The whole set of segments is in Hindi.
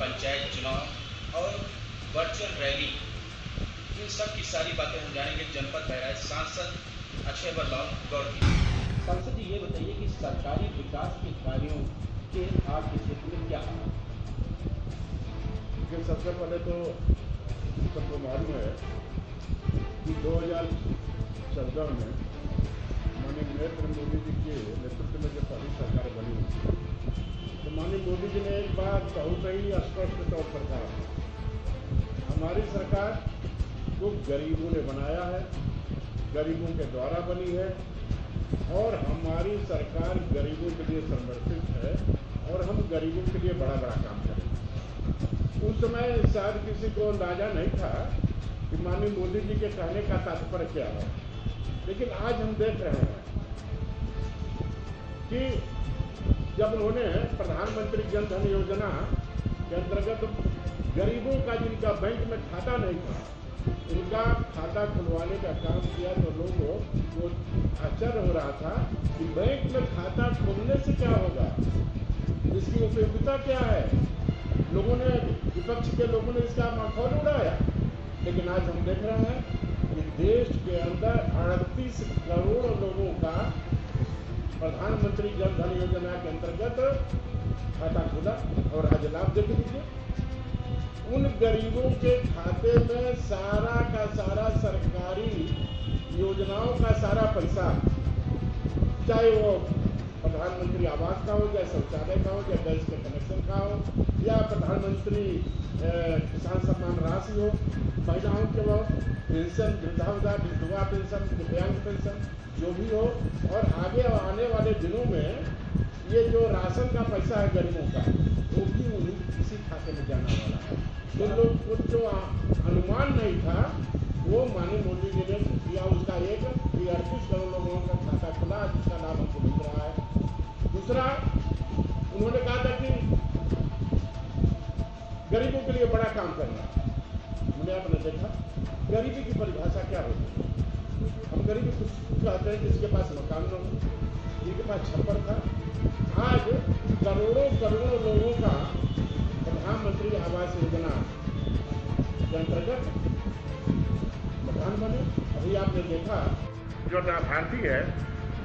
पंचायत चुनाव और वर्चुअल रैली, इन सब की सारी बातें हम जानेंगे जनपद बहराइच सांसद अक्षय बल्लभ गौड़ की। सांसद जी, ये बताइए कि सरकारी विकास के कार्यों के आपके क्षेत्र में क्या हाल है? सबसे पहले तो सबको मालूम है कि 2014 में माननीय नरेंद्र मोदी जी के नेतृत्व में जब पहली सरकार बनी तो माननीय मोदी जी ने एक बात बहुत ही स्पष्ट तौर पर कहा, हमारी सरकार को गरीबों ने बनाया है, गरीबों के द्वारा बनी है और हमारी सरकार गरीबों के लिए समर्पित है और हम गरीबों के लिए बड़ा बड़ा काम करेंगे। उस समय शायद किसी को अंदाजा नहीं था कि माननीय मोदी जी के कहने का तात्पर्य क्या है, लेकिन आज हम देख रहे हैं कि जब उन्होंने प्रधानमंत्री जन धन योजना के अंतर्गत गरीबों का जिनका बैंक में खाता नहीं था उनका खाता खुलवाने का काम किया तो लोगों को आश्चर्य हो रहा था कि बैंक में खाता खोलने से क्या होगा, इसकी उपयोगिता क्या है। लोगों ने, विपक्ष के लोगों ने इसका माहौल उड़ाया, लेकिन आज हम देख रहे हैं कि देश के अंदर 38 करोड़ लोगों का प्रधानमंत्री जन धन योजना के अंतर्गत खाता खुला और आज लाभ देख लीजिए। उन गरीबों के खाते में सारा का सारा सरकारी योजनाओं का सारा पैसा, चाहे वो प्रधानमंत्री आवास का हो, या शौचालय का हो, या गैस के कनेक्शन का हो, या प्रधानमंत्री किसान सम्मान राशि हो, महिलाओं के वो पेंशन, विधवा पेंशन, दिव्यांग पेंशन, जो भी हो, और आगे आने वाले दिनों में ये जो राशन का पैसा है गरीबों का, वो भी उन्हीं इसी खाते में जाना वाला है। तो लोग को जो अनुमान नहीं था वो माननीय मोदी जी ने किया, उसका एक 38 करोड़ लोगों का खाता खुला, जिसका लाभ हमको मिल रहा है। दूसरा, उन्होंने कहा था कि गरीबों के लिए बड़ा काम करना। हमने आपने देखा गरीबी की परिभाषा क्या होती है। हम गरीबी कुछ कहते हैं जिसके पास मकान न हो, जिनके पास छप्पर था। आज करोड़ों करोड़ों लोगों का प्रधानमंत्री आवास योजना के अंतर्गत मकान बने। अभी आपने देखा जो लाभार्थी है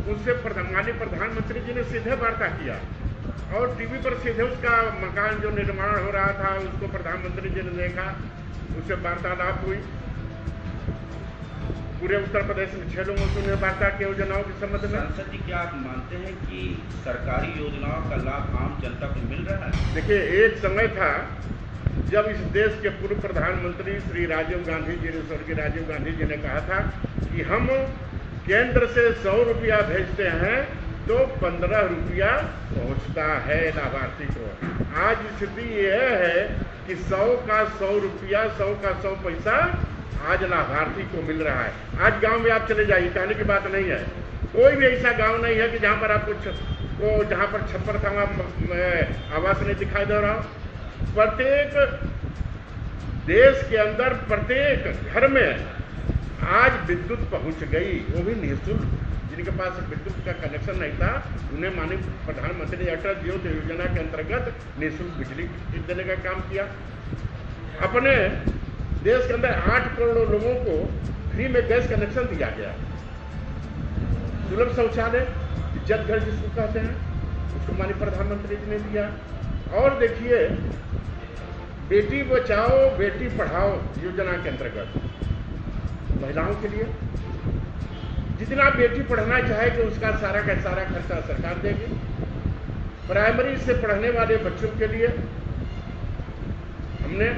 उससे माननीय प्रधानमंत्री जी ने सीधे वार्ता किया और टीवी पर सीधे उसका मकान जो निर्माण हो रहा था उसको प्रधानमंत्री जी ने देखा, उससे वार्तालाप हुई। पूरे उत्तर प्रदेश में 6 लोगों से उन्हें वार्ता की योजनाओं के संबंध में। सांसद जी, क्या आप मानते हैं कि सरकारी योजनाओं का लाभ आम जनता को मिल रहा है? देखिए, एक समय था जब इस देश के पूर्व प्रधानमंत्री श्री राजीव गांधी जी ने, स्वर्गीय राजीव गांधी जी ने कहा था कि हम केंद्र से 100 रुपया भेजते हैं तो 15 रुपया पहुंचता है लाभार्थी को। आज स्थिति यह है कि 100 का 100 रुपया, 100 का 100 पैसा आज लाभार्थी को मिल रहा है। आज गांव में आप चले जाइए, कहने की बात नहीं है, कोई भी ऐसा गांव नहीं है कि जहां पर आपको जहां पर छप्पर था वहां आवास नहीं दिखाई दे रहा। प्रत्येक देश के अंदर प्रत्येक घर में आज विद्युत पहुंच गई, वो भी निःशुल्क। जिनके पास विद्युत का कनेक्शन नहीं था उन्हें माननीय प्रधानमंत्री अटल ज्योति योजना के अंतर्गत निःशुल्क बिजली देने का काम किया। अपने देश के अंदर 8 करोड़ लोगों को फ्री में गैस कनेक्शन दिया गया। सुलभ शौचालय, इज्जत घर जिसको कहते हैं, उसको माननीय प्रधानमंत्री जी ने दिया। और देखिए, बेटी बचाओ बेटी पढ़ाओ योजना के अंतर्गत महिलाओं के लिए जितना बेटी पढ़ना चाहेगी उसका सारा का सारा खर्चा सरकार देगी। प्राइमरी से पढ़ने वाले बच्चों के लिए हमने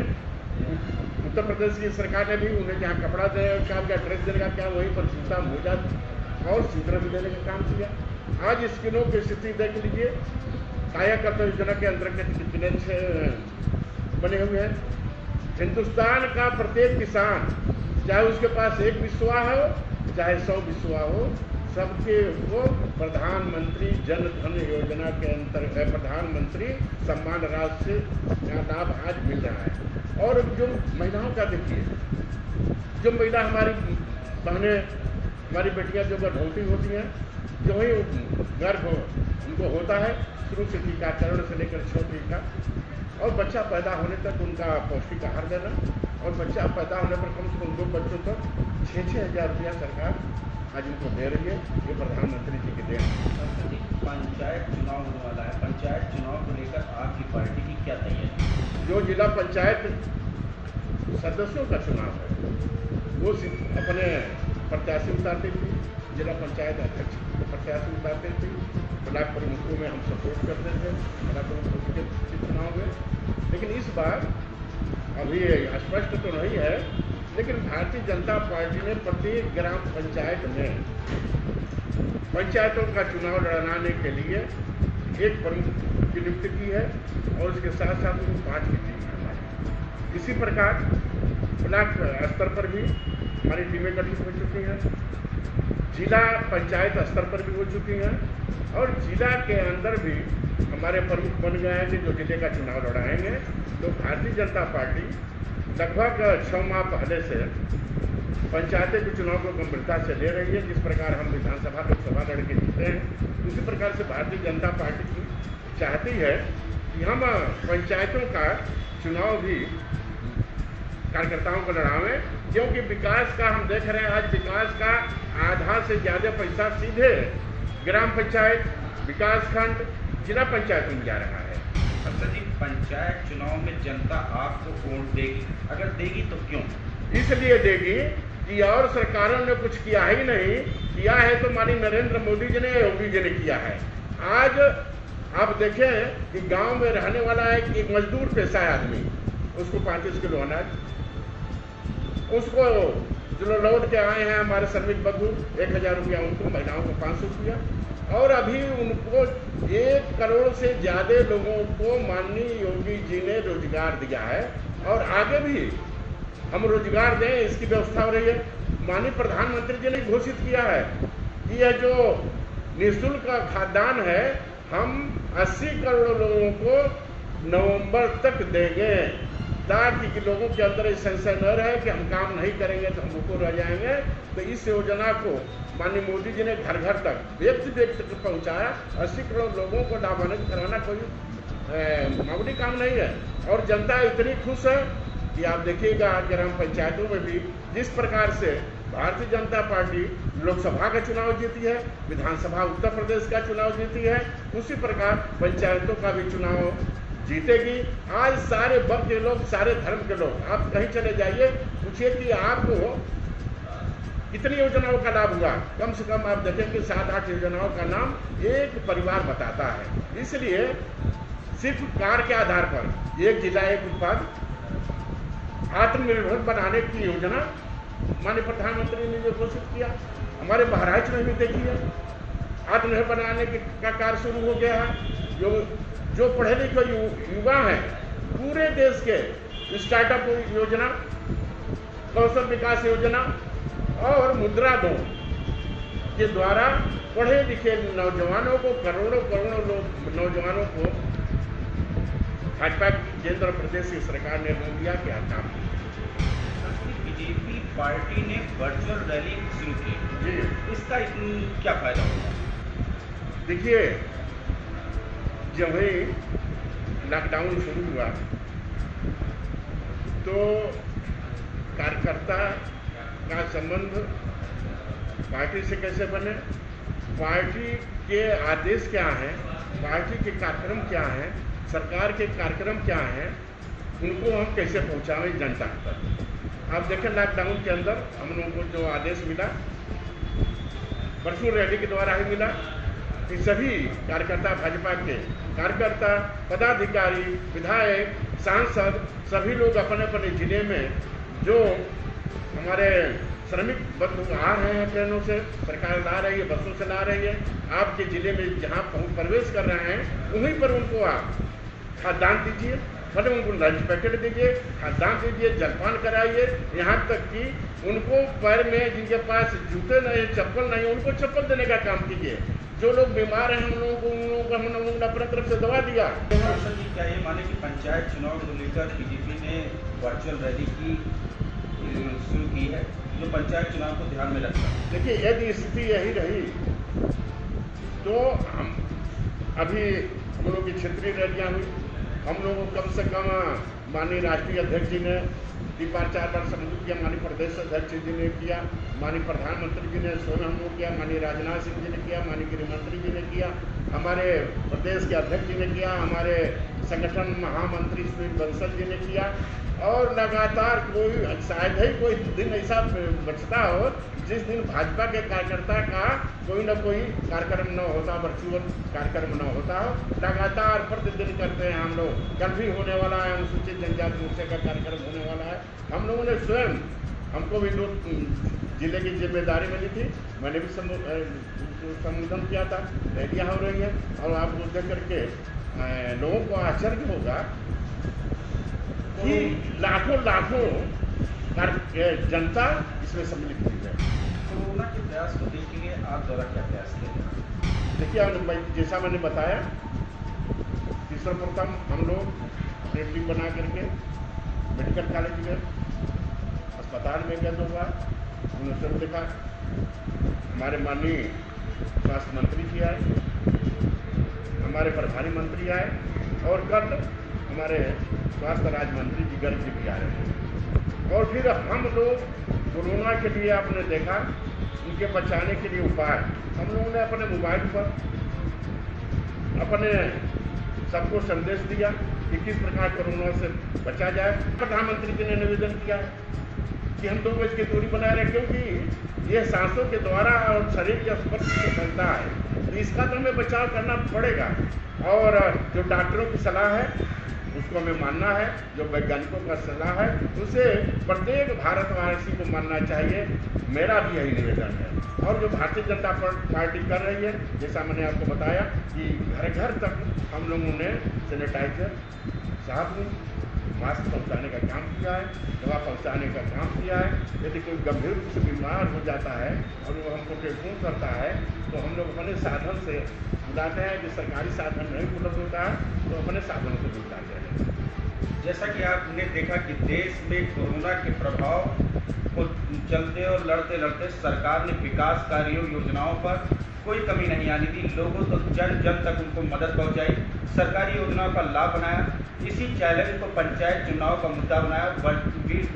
उत्तर प्रदेश की सरकार ने भी उन्हें जहाँ कपड़ा देने का, ड्रेस देने का क्या, वहीं पर जूता मोजा और सूत्र भी देने का काम किया। आज स्कूलों की स्थिति देख लीजिए, कायाकल्प योजना के अंतर्गत कितने बने हुए हैं। हिंदुस्तान का प्रत्येक किसान, चाहे उसके पास 1 बिस्वा हो चाहे 100 बिस्वा हो, सबके को प्रधानमंत्री जन धन योजना के अंतर्गत प्रधानमंत्री सम्मान राशि से लाभ आज मिल रहा है। और जो महिलाओं का देखिए, जो महिला हमारी बहनें, हमारी बेटियां जो गर्भवती होती हैं, जो ही गर्भ उनको होता है, शुरू से टीकाकरण से लेकर 6 टीका और बच्चा पैदा होने तक उनका पौष्टिक आहार देना, और बच्चा पैदा होने पर कम से कम 2 बच्चों तक 6-6 हज़ार रुपया सरकार आज उनको दे रही है। ये प्रधानमंत्री जी की देन है। सांसद जी, पंचायत चुनाव होने वाला है, पंचायत चुनाव को लेकर आपकी पार्टी की क्या तैयारी? जो जिला पंचायत सदस्यों का चुनाव है वो अपने प्रत्याशी उतारती थी, जिला पंचायत अध्यक्ष प्रत्याशी उतारते थे, ब्लॉक प्रमुखों में हम सपोर्ट करते थे ब्लॉक प्रमुखों के चुनाव में। लेकिन इस बार अभी स्पष्ट तो नहीं है, लेकिन भारतीय जनता पार्टी ने प्रत्येक ग्राम पंचायत में पंचायतों का चुनाव लड़ाने के लिए एक प्रमुख की नियुक्ति की है, और उसके साथ साथ उनको 5 की टीम है हमारी। इसी प्रकार ब्लॉक स्तर पर भी हमारी टीमें गठित हो चुकी हैं, जिला पंचायत स्तर पर भी हो चुकी हैं, और जिला के अंदर भी हमारे प्रमुख बन गए हैं कि जो जिले का चुनाव लड़ाएंगे। तो भारतीय जनता पार्टी लगभग 6 माह पहले से पंचायतें के चुनाव को गंभीरता से ले रही है। जिस प्रकार हम विधानसभा लोकसभा लड़के जीते हैं, उसी प्रकार से भारतीय जनता पार्टी की चाहती है कि हम पंचायतों का चुनाव भी कार्यकर्ताओं को लड़ावें, क्योंकि विकास का हम देख रहे हैं आज विकास का आधा से ज़्यादा पैसा सीधे ग्राम पंचायत, विकासखंड, जिला पंचायत में जा रहा है। सांसद जी, पंचायत चुनाव में जनता आपको वोट देगी, अगर देगी तो क्यों? इसलिए देगी कि और सरकारों ने कुछ किया ही नहीं, किया है तो माननीय नरेंद्र मोदी जी ने, योगी जी ने किया है। आज आप देखें कि गांव में रहने वाला एक मजदूर पेशा है आदमी, उसको 35 किलो अनाज, उसको जो लौट के आए हैं हमारे श्रमिक बंधु 1000 रुपया उनको, महिलाओं को 500 रुपया, और अभी उनको 1 करोड़ से ज़्यादा लोगों को माननीय योगी जी ने रोजगार दिया है, और आगे भी हम रोजगार दें इसकी व्यवस्था हो रही है। माननीय प्रधानमंत्री जी ने घोषित किया है कि यह जो निःशुल्क खाद्यान्न है हम 80 करोड़ लोगों को नवंबर तक देंगे, ताकि कि लोगों के अंदर संशय न रहे कि हम काम नहीं करेंगे तो हम भूखे रह जाएंगे। तो इस योजना को माननीय मोदी जी ने घर घर तक व्यक्ति तक पहुंचाया। 80 करोड़ लोगों को लाभान्वित कराना कोई मामूली काम नहीं है, और जनता इतनी खुश है कि आप देखिएगा ग्राम पंचायतों में भी जिस प्रकार से भारतीय जनता पार्टी लोकसभा का चुनाव जीती है, विधानसभा उत्तर प्रदेश का चुनाव जीती है, उसी प्रकार पंचायतों का भी चुनाव जीतेगी। आज सारे वर्ग के लोग, सारे धर्म के लोग, आप कहीं चले जाइए, पूछिए कि आपको कितनी योजनाओं का लाभ हुआ, कम से कम आप देखें कि 7-8 योजनाओं का नाम एक परिवार बताता है। इसलिए सिर्फ कार्य के आधार पर एक जिला एक उत्पाद आत्मनिर्भर बनाने की योजना माननीय प्रधानमंत्री ने जो घोषित किया, हमारे बहराइच में भी देखिए आत्मनिर्भर बनाने का कार्य शुरू हो गया है। जो पढ़े लिखे युवा हैं, पूरे देश के स्टार्टअप योजना, कौशल विकास योजना और मुद्रा लोन के द्वारा पढ़े लिखे नौजवानों को, करोड़ों लोग नौजवानों को भाजपा केंद्र और प्रदेश की सरकार ने लोन दिया। क्या काम बीजेपी पार्टी ने वर्चुअल रैली शुरू की जी, इसका क्या फायदा होगा? देखिए, जब ही लॉकडाउन शुरू हुआ तो कार्यकर्ता का संबंध पार्टी से कैसे बने, पार्टी के आदेश क्या हैं, पार्टी के कार्यक्रम क्या हैं, सरकार के कार्यक्रम क्या हैं, उनको हम कैसे पहुंचाएं जनता तक। आप देखें लॉकडाउन के अंदर हम लोगों को जो आदेश मिला वर्चुअल रैली के द्वारा ही मिला कि सभी कार्यकर्ता, भाजपा के कार्यकर्ता, पदाधिकारी, विधायक, सांसद, सभी लोग अपने अपने जिले में जो हमारे श्रमिक बंधु आ रहे हैं ट्रेनों से, सरकार ला रही है, बसों से ला रही है, आपके जिले में जहां प्रवेश कर रहे हैं वहीं पर उनको आप खाद्यान्न दीजिए, मतलब उनको लंच पैकेट दीजिए, खाद्यान्न दीजिए, जलपान कराइए, यहाँ तक कि उनको पैर में जिनके पास जूते नहीं, चप्पल नहीं, उनको चप्पल देने का काम कीजिए। जो लोग बीमार हैं उन लोगों को हम लोगों ने अपने तरफ से दवा दिया। सांसद जी, क्या ये माने कि पंचायत चुनाव को लेकर बीजेपी ने वर्चुअल रैली की शुरू की है, जो पंचायत चुनाव को ध्यान में रखता है? देखिए, यदि स्थिति यही रही तो हम अभी हम लोग की क्षेत्रीय रैलियाँ हुई, हम लोगों को कम से कम माननीय राष्ट्रीय अध्यक्ष जी ने 3-4 बार संबोधित किया, माननीय प्रदेश अध्यक्ष जी ने किया, माननीय प्रधानमंत्री जी ने स्वयं हम लोग किया, माननीय राजनाथ सिंह जी ने किया, माननीय गृह मंत्री जी ने किया, हमारे प्रदेश के अध्यक्ष जी ने किया, हमारे संगठन महामंत्री श्री बंसल जी ने किया। और लगातार कोई शायद ही कोई दिन ऐसा बचता हो जिस दिन भाजपा के कार्यकर्ता का कोई न कोई कार्यक्रम न होता, वर्चुअल कार्यक्रम न होता हो। लगातार प्रतिदिन करते हैं हम लोग। कल भी होने वाला है अनुसूचित जनजाति मोर्चे का कार्यक्रम होने वाला है। हम लोगों ने स्वयं, हमको भी 2 जिले की जिम्मेदारी मिली थी, मैंने भी संबोधन किया था, रैलियाँ हो रही है। और आपको देख करके लोगों को आश्चर्य होगा कि लाखों जनता इसमें सम्मिलित हुई है। कोरोना के प्रयास को देखते हुए आप द्वारा क्या प्रयास किए? देखिए, जैसा मैंने बताया कि सर्वप्रथम हम लोग अपनी टीम बना करके मेडिकल कॉलेज में, अस्पताल में गए 2 बार, उन्होंने सब देखा। हमारे माननीय स्वास्थ्य मंत्री जी आए, हमारे प्रभारी मंत्री आए, और कल हमारे स्वास्थ्य राज्य मंत्री जी गर्ग जी भी आ रहे हैं। और फिर हम लोग कोरोना के लिए आपने देखा, उनके बचाने के लिए उपाय हम लोगों ने अपने मोबाइल पर अपने सबको संदेश दिया कि किस प्रकार कोरोना से बचा जाए। प्रधानमंत्री जी ने निवेदन किया कि हम 2 गज की दूरी बनाए रखें, क्योंकि ये सांसों के द्वारा और शरीर के स्पर्श से फैलता है, तो इसका तो हमें बचाव करना पड़ेगा। और जो डॉक्टरों की सलाह है उसको हमें मानना है, जो वैज्ञानिकों का सलाह है उसे प्रत्येक भारतवासी को मानना चाहिए। मेरा भी यही निवेदन है। और जो भारतीय जनता पार्टी कर रही है, जैसा मैंने आपको बताया कि घर घर तक हम लोगों ने सैनिटाइजर, साबुन, मास्क पहुंचाने का काम किया है, दवा पहुंचाने का काम किया है। यदि कोई गंभीर रूप से बीमार हो जाता है और वो हमको टेलीफोन करता है तो हम लोग अपने साधन से बुलाते हैं। जो सरकारी साधन नहीं उपलब्ध होता है तो अपने साधनों से बुलाते हैं। जैसा कि आपने देखा कि देश में कोरोना के प्रभाव को चलते और लड़ते सरकार ने विकास कार्यों, योजनाओं पर कोई कमी नहीं आने दी। लोगों तक जन तक उनको मदद पहुंचाई, सरकारी योजनाओं का लाभ बनाया। इसी चैलेंज को पंचायत चुनाव का मुद्दा बनाया।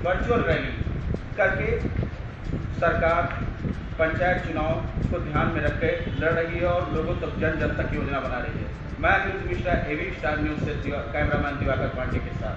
वर्चुअल रैली करके सरकार पंचायत चुनाव को ध्यान में रख के लड़ रही है और लोगों तक जन तक योजना बना रही है। मैं अनिल मिश्रा, एवी स्टार न्यूज़ से कैमरामैन दिवाकर पांडे के साथ।